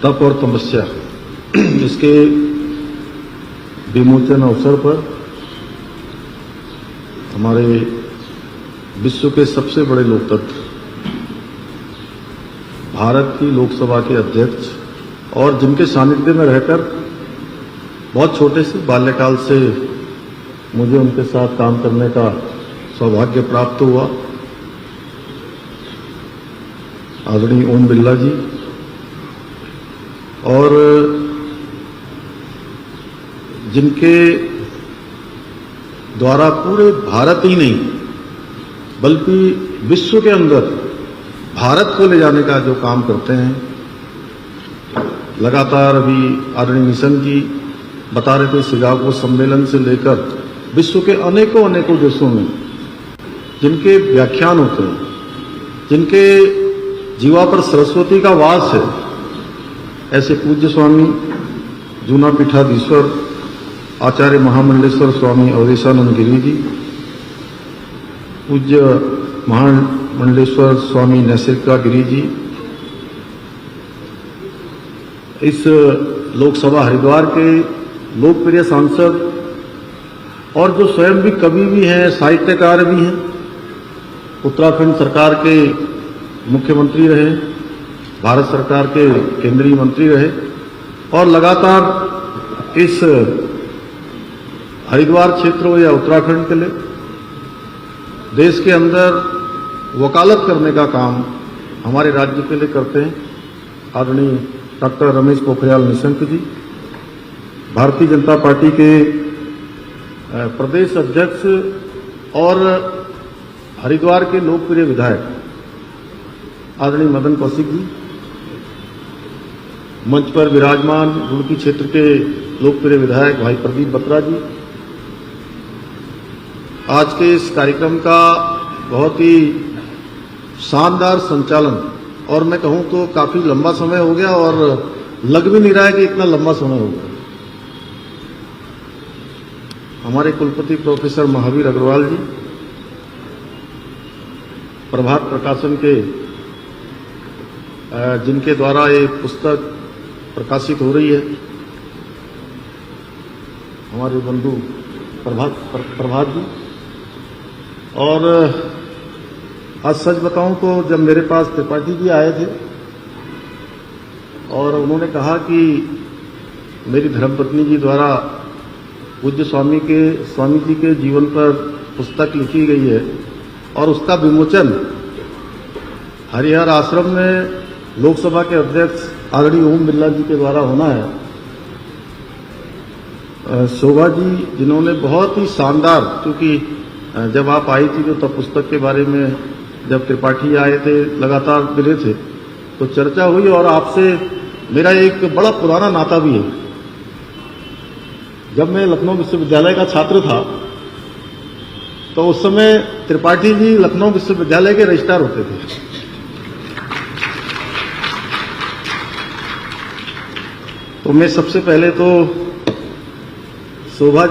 तप और तपस्या इसके विमोचन अवसर पर हमारे विश्व के सबसे बड़े लोकतंत्र भारत की लोकसभा के अध्यक्ष और जिनके सानिध्य में रहकर बहुत छोटे से बाल्यकाल से मुझे उनके साथ काम करने का सौभाग्य प्राप्त हुआ, आदरणीय ओम बिरला जी, और जिनके द्वारा पूरे भारत ही नहीं बल्कि विश्व के अंदर भारत को ले जाने का जो काम करते हैं, लगातार अभी आदरणीय निशंक जी बता रहे थे, शिकागो सम्मेलन से लेकर विश्व के अनेकों देशों में जिनके व्याख्यान होते हैं, जिनके जीवा पर सरस्वती का वास है, ऐसे पूज्य स्वामी जूना पीठाधीश्वर आचार्य महामंडलेश्वर स्वामी अवधेशानंद गिरी जी, पूज्य महामंडलेश्वर स्वामी नैसर्गिका गिरी जी, इस लोकसभा हरिद्वार के लोकप्रिय सांसद और जो स्वयं भी कवि भी हैं, साहित्यकार भी हैं, उत्तराखंड सरकार के मुख्यमंत्री रहे, भारत सरकार के केंद्रीय मंत्री रहे और लगातार इस हरिद्वार क्षेत्र हो या उत्तराखंड के लिए देश के अंदर वकालत करने का काम हमारे राज्य के लिए करते हैं। आदरणीय डॉक्टर रमेश पोखरियाल निशंक जी, भारतीय जनता पार्टी के प्रदेश अध्यक्ष और हरिद्वार के लोकप्रिय विधायक आदरणीय मदन कौशिक जी, मंच पर विराजमान रुड़की क्षेत्र के लोकप्रिय विधायक भाई प्रदीप बत्रा जी, आज के इस कार्यक्रम का बहुत ही शानदार संचालन, और मैं कहूं तो काफी लंबा समय हो गया और लग भी नहीं रहा है कि इतना लंबा समय हो गया। हमारे कुलपति प्रोफेसर महावीर अग्रवाल जी, प्रभात प्रकाशन के जिनके द्वारा ये पुस्तक प्रकाशित हो रही है, हमारे बंधु प्रभात जी, और आज सच बताऊं तो जब मेरे पास त्रिपाठी जी आए थे और उन्होंने कहा कि मेरी धर्मपत्नी जी द्वारा पूज्य स्वामी जी के जीवन पर पुस्तक लिखी गई है और उसका विमोचन हरिहर आश्रम में लोकसभा के अध्यक्ष आदरणीय ओम बिरला जी के द्वारा होना है, शोभा जी जिन्होंने बहुत ही शानदार, क्योंकि जब आप आई थी तो तब पुस्तक के बारे में जब त्रिपाठी आए थे लगातार मिले थे तो चर्चा हुई, और आपसे मेरा एक बड़ा पुराना नाता भी है। जब मैं लखनऊ विश्वविद्यालय का छात्र था तो उस समय त्रिपाठी जी लखनऊ विश्वविद्यालय के रजिस्ट्रार होते थे। तो मैं सबसे पहले तो शोभा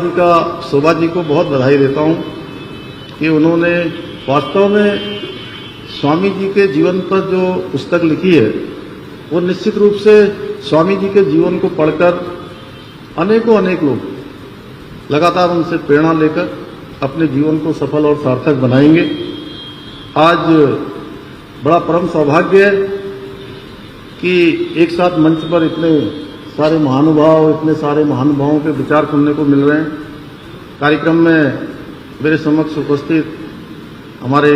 जी को बहुत बधाई देता हूं कि उन्होंने वास्तव में स्वामी जी के जीवन पर जो पुस्तक लिखी है वो निश्चित रूप से स्वामी जी के जीवन को पढ़कर अनेक लोग लगातार उनसे प्रेरणा लेकर अपने जीवन को सफल और सार्थक बनाएंगे। आज बड़ा परम सौभाग्य है कि एक साथ मंच पर इतने सारे महानुभावों के विचार सुनने को मिल रहे हैं। कार्यक्रम में मेरे समक्ष उपस्थित हमारे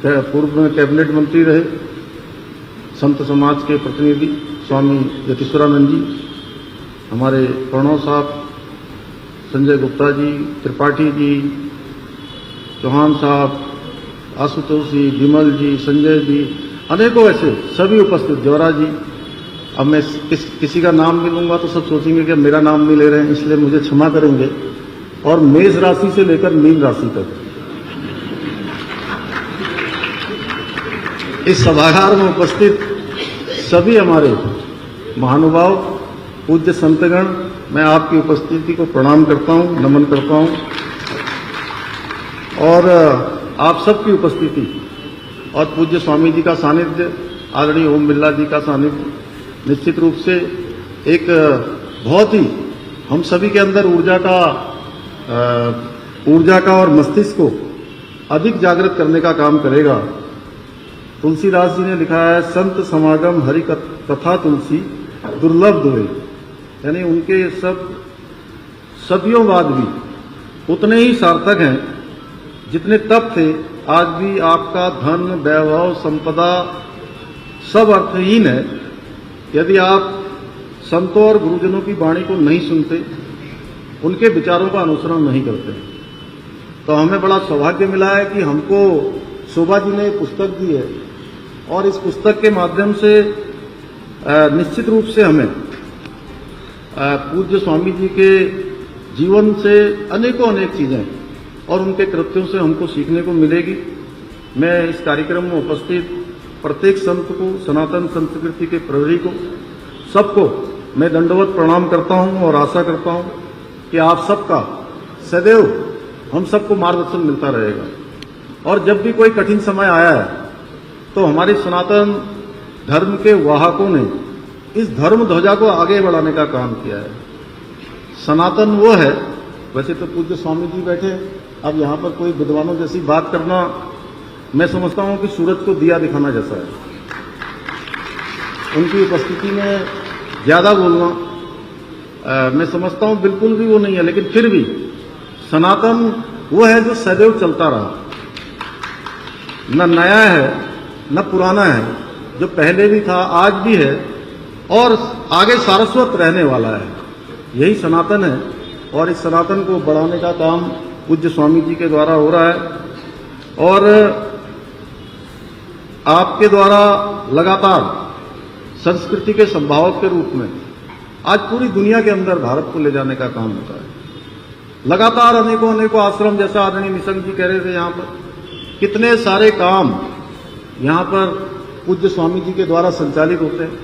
पूर्व में कैबिनेट मंत्री रहे संत समाज के प्रतिनिधि स्वामी यतीश्वरानंद जी, हमारे प्रणव साहब, संजय गुप्ता जी, त्रिपाठी जी, चौहान साहब, आशुतोष जी, विमल जी, संजय जी, अनेकों ऐसे सभी उपस्थित, ज्योरा जी। अब मैं किसी का नाम भी लूंगा तो सब सोचेंगे कि मेरा नाम नहीं ले रहे हैं, इसलिए मुझे क्षमा करेंगे। और मेष राशि से लेकर मीन राशि तक इस सभागार में उपस्थित सभी हमारे महानुभाव, पूज्य संतगण, मैं आपकी उपस्थिति को प्रणाम करता हूं, नमन करता हूं, और आप सबकी उपस्थिति और पूज्य स्वामी जी का सानिध्य आदरणीय ओम बिरला जी का सानिध्य निश्चित रूप से एक बहुत ही हम सभी के अंदर ऊर्जा का और मस्तिष्क को अधिक जागृत करने का काम करेगा। तुलसीदास जी ने लिखा है, संत समागम हरि कथा तुलसी दुर्लभ दोहे, यानी उनके सब सदियों बाद भी उतने ही सार्थक हैं जितने तब थे। आज भी आपका धन, वैभव, संपदा सब अर्थहीन है यदि आप संतों और गुरुजनों की वाणी को नहीं सुनते, उनके विचारों का अनुसरण नहीं करते। तो हमें बड़ा सौभाग्य मिला है कि हमको शोभा जी ने पुस्तक दी है और इस पुस्तक के माध्यम से निश्चित रूप से हमें पूज्य स्वामी जी के जीवन से अनेकों अनेक चीजें और उनके कृत्यों से हमको सीखने को मिलेगी। मैं इस कार्यक्रम में उपस्थित प्रत्येक संत को, सनातन संस्कृति के प्रहरी को, सबको मैं दंडवत प्रणाम करता हूं और आशा करता हूं कि आप सबका सदैव हम सबको मार्गदर्शन मिलता रहेगा। और जब भी कोई कठिन समय आया है तो हमारे सनातन धर्म के वाहकों ने इस धर्म ध्वजा को आगे बढ़ाने का काम किया है। सनातन वो है, वैसे तो पूज्य स्वामी जी बैठे, अब यहाँ पर कोई विद्वानों जैसी बात करना मैं समझता हूँ कि सूरज को दिया दिखाना जैसा है। उनकी उपस्थिति में ज्यादा बोलना मैं समझता हूँ बिल्कुल भी वो नहीं है, लेकिन फिर भी सनातन वो है जो सदैव चलता रहा, न नया है न पुराना है, जो पहले भी था आज भी है और आगे सारस्वत रहने वाला है। यही सनातन है और इस सनातन को बढ़ाने का काम पूज्य स्वामी जी के द्वारा हो रहा है और आपके द्वारा लगातार संस्कृति के संभावक के रूप में आज पूरी दुनिया के अंदर भारत को ले जाने का काम होता है। लगातार अनेकों आश्रम, जैसा आदरणीय निशंक जी कह रहे थे, यहाँ पर कितने सारे काम यहाँ पर पूज्य स्वामी जी के द्वारा संचालित होते हैं।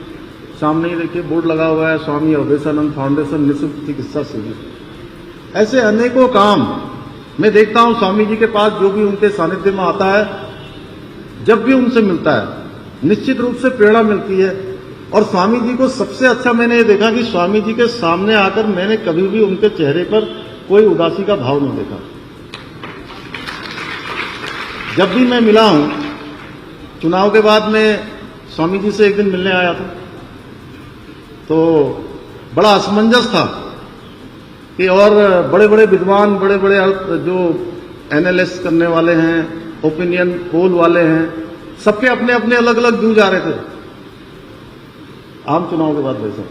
सामने ही देखिए बोर्ड लगा हुआ है, स्वामी अवधेशानंद फाउंडेशन निःशुल्क चिकित्सा शिविर। ऐसे अनेकों काम मैं देखता हूँ स्वामी जी के पास, जो भी उनके सानिध्य में आता है, जब भी उनसे मिलता है निश्चित रूप से प्रेरणा मिलती है। और स्वामी जी को सबसे अच्छा मैंने ये देखा कि स्वामी जी के सामने आकर मैंने कभी भी उनके चेहरे पर कोई उदासी का भाव नहीं देखा। जब भी मैं मिला हूं, चुनाव के बाद मैं स्वामी जी से एक दिन मिलने आया था, तो बड़ा असमंजस था कि और बड़े बड़े विद्वान, बड़े बड़े जो एनालिस्ट करने वाले हैं, ओपिनियन पोल वाले हैं, सबके अपने अपने अलग अलग व्यू जा रहे थे आम चुनाव के बाद वैसे।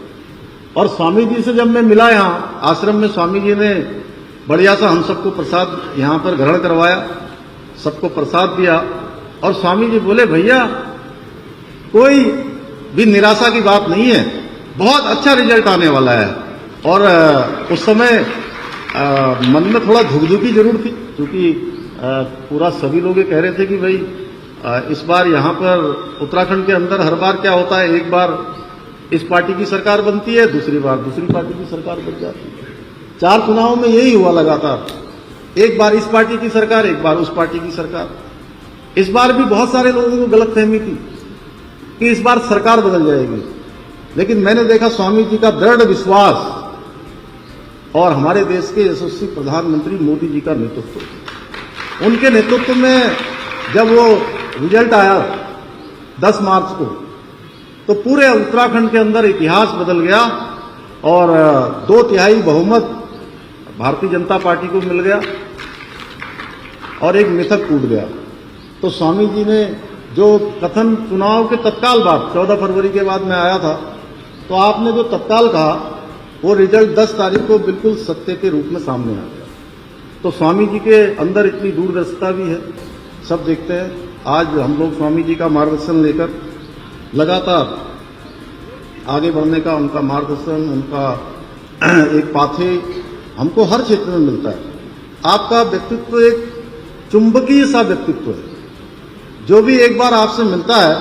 और स्वामी जी से जब मैं मिला यहाँ आश्रम में, स्वामी जी ने बढ़िया सा हम सबको प्रसाद यहाँ पर ग्रहण करवाया, सबको प्रसाद दिया और स्वामी जी बोले, भैया कोई भी निराशा की बात नहीं है, बहुत अच्छा रिजल्ट आने वाला है। और उस समय मन में थोड़ा धुकधुकी जरूर थी, क्योंकि पूरा सभी लोग ये कह रहे थे कि भाई इस बार यहाँ पर उत्तराखंड के अंदर हर बार क्या होता है, एक बार इस पार्टी की सरकार बनती है, दूसरी बार दूसरी पार्टी की सरकार बन जाती है। 4 चुनाव में यही हुआ लगातार, एक बार इस पार्टी की सरकार, एक बार उस पार्टी की सरकार। इस बार भी बहुत सारे लोगों को गलतफहमी थी कि इस बार सरकार बदल जाएगी, लेकिन मैंने देखा स्वामी जी का दृढ़ विश्वास और हमारे देश के यशस्वी प्रधानमंत्री मोदी जी का नेतृत्व, उनके नेतृत्व में जब वो रिजल्ट आया 10 मार्च को, तो पूरे उत्तराखंड के अंदर इतिहास बदल गया और 2/3 बहुमत भारतीय जनता पार्टी को मिल गया और एक मिथक टूट गया। तो स्वामी जी ने जो कथन चुनाव के तत्काल बाद 14 फरवरी के बाद में आया था, तो आपने जो तत्काल कहा वो रिजल्ट 10 तारीख को बिल्कुल सत्य के रूप में सामने आ गया। तो स्वामी जी के अंदर इतनी दूरदर्शिता भी है, सब देखते हैं। आज हम लोग स्वामी जी का मार्गदर्शन लेकर लगातार आगे बढ़ने का, उनका मार्गदर्शन, उनका एक पाथे हमको हर क्षेत्र में मिलता है। आपका व्यक्तित्व एक चुंबकीय सा व्यक्तित्व है, जो भी एक बार आपसे मिलता है,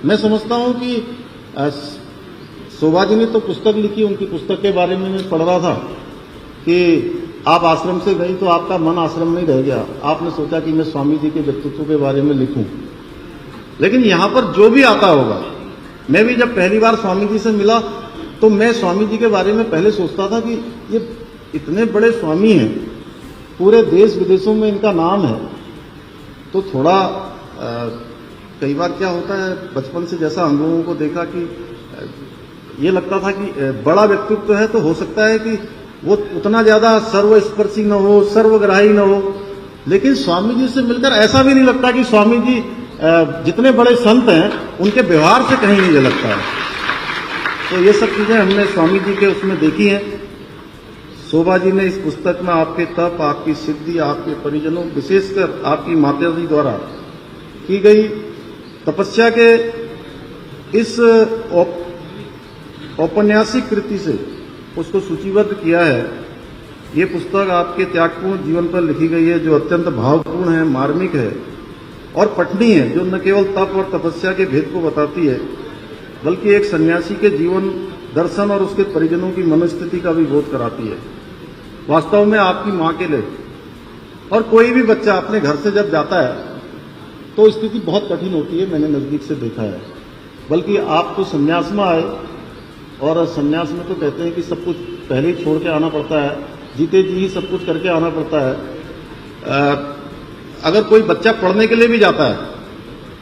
मैं समझता हूं कि शोभा जी ने तो पुस्तक लिखी, उनकी पुस्तक के बारे में मैं पढ़ रहा था कि आप आश्रम से गई तो आपका मन आश्रम में ही रह गया, आपने सोचा कि मैं स्वामी जी के व्यक्तित्व के बारे में लिखूं। लेकिन यहां पर जो भी आता होगा मैं भी जब पहली बार स्वामी जी से मिला तो मैं स्वामी जी के बारे में पहले सोचता था कि ये इतने बड़े स्वामी हैं, पूरे देश विदेशों में इनका नाम है, तो थोड़ा कई बार क्या होता है, बचपन से जैसा हम लोगों को देखा कि ये लगता था कि बड़ा व्यक्तित्व है तो हो सकता है कि वो उतना ज्यादा सर्वस्पर्शी न हो, सर्वग्राही न हो, लेकिन स्वामी जी से मिलकर ऐसा भी नहीं लगता कि स्वामी जी जितने बड़े संत हैं उनके व्यवहार से कहीं नहीं झलकता है। तो ये सब चीजें हमने स्वामी जी के उसमें देखी हैं। शोभा जी ने इस पुस्तक में आपके तप, आपकी सिद्धि, आपके परिजनों, विशेषकर आपकी माता जी द्वारा की गई तपस्या के इस औपन्यासिक कृति से उसको सूचीबद्ध किया है। ये पुस्तक आपके त्यागपूर्ण जीवन पर लिखी गई है, जो अत्यंत भावपूर्ण है, मार्मिक है और पठनीय है, जो न केवल तप और तपस्या के भेद को बताती है बल्कि एक सन्यासी के जीवन दर्शन और उसके परिजनों की मनोस्थिति का भी बोध कराती है। वास्तव में आपकी मां के लिए और कोई भी बच्चा अपने घर से जब जाता है तो स्थिति बहुत कठिन होती है, मैंने नजदीक से देखा है। बल्कि आप तो संन्यास में आए और संन्यास में तो कहते हैं कि सब कुछ पहले ही छोड़ के आना पड़ता है, जीते जी ही सब कुछ करके आना पड़ता है। अगर कोई बच्चा पढ़ने के लिए भी जाता है,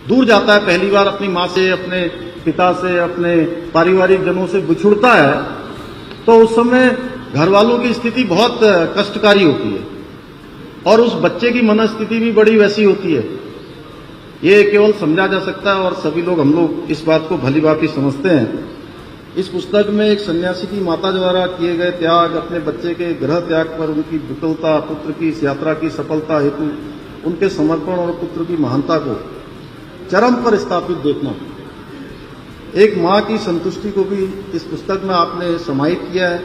दूर जाता है, पहली बार अपनी माँ से, अपने पिता से, अपने पारिवारिक जनों से बिछुड़ता है, तो उस समय घर वालों की स्थिति बहुत कष्टकारी होती है और उस बच्चे की मनस्थिति भी बड़ी वैसी होती है। ये केवल समझा जा सकता है और सभी लोग, हम लोग इस बात को भली भांति समझते हैं। इस पुस्तक में एक सन्यासी की माता द्वारा किए गए त्याग, अपने बच्चे के गृह त्याग पर उनकी विपुलता, पुत्र की इस यात्रा की सफलता हेतु उनके समर्पण और पुत्र की महानता को चरम पर स्थापित देखना, एक मां की संतुष्टि को भी इस पुस्तक में आपने समाहित किया है।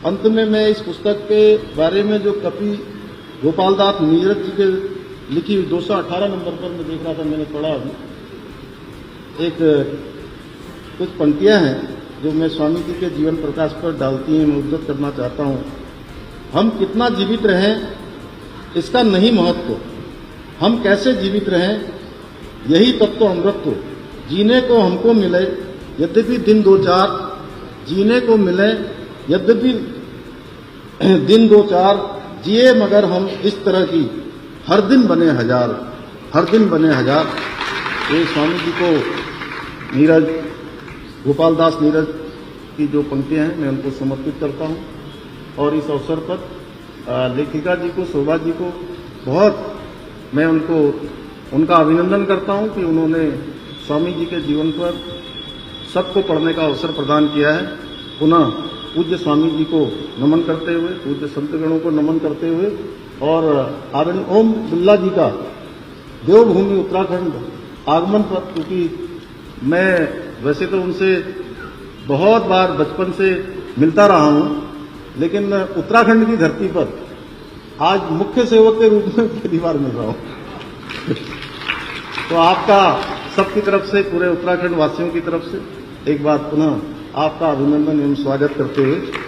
अंत में मैं इस पुस्तक के बारे में जो कवि गोपाल दास नीरज जी के लिखी 218 नंबर पर मैं देख रहा था, मैंने पढ़ा अभी, एक कुछ पंक्तियां हैं जो मैं स्वामी जी के जीवन प्रकाश पर डालती हैं, मैं उद्धृत करना चाहता हूं। हम कितना जीवित रहें इसका नहीं महत्व, हम कैसे जीवित रहें यही तब तो अमृत। जीने को हमको मिले यद्यपि दिन दो चार, जीने को मिले यद्यपि दिन दो चार, जिए मगर हम इस तरह की, हर दिन बने हजार, हर दिन बने हजार। ये स्वामी जी को नीरज, गोपाल दास नीरज की जो पंक्तियां हैं मैं उनको समर्पित करता हूं। और इस अवसर पर लेखिका जी को, शोभा जी को बहुत मैं उनका अभिनंदन करता हूं कि उन्होंने स्वामी जी के जीवन पर सबको पढ़ने का अवसर प्रदान किया है। पुनः पूज्य स्वामी जी को नमन करते हुए, पूज्य संतगणों को नमन करते हुए और आदरणीय ओम बिरला जी का देवभूमि उत्तराखंड आगमन पर, क्योंकि मैं वैसे तो उनसे बहुत बार बचपन से मिलता रहा हूं, लेकिन उत्तराखंड की धरती पर आज मुख्य सेवक के रूप में पहली बार मिल रहा हूं। तो आपका सबकी तरफ से, पूरे उत्तराखंड वासियों की तरफ से एक बार पुनः आपका अभिनंदन एवं स्वागत करते हुए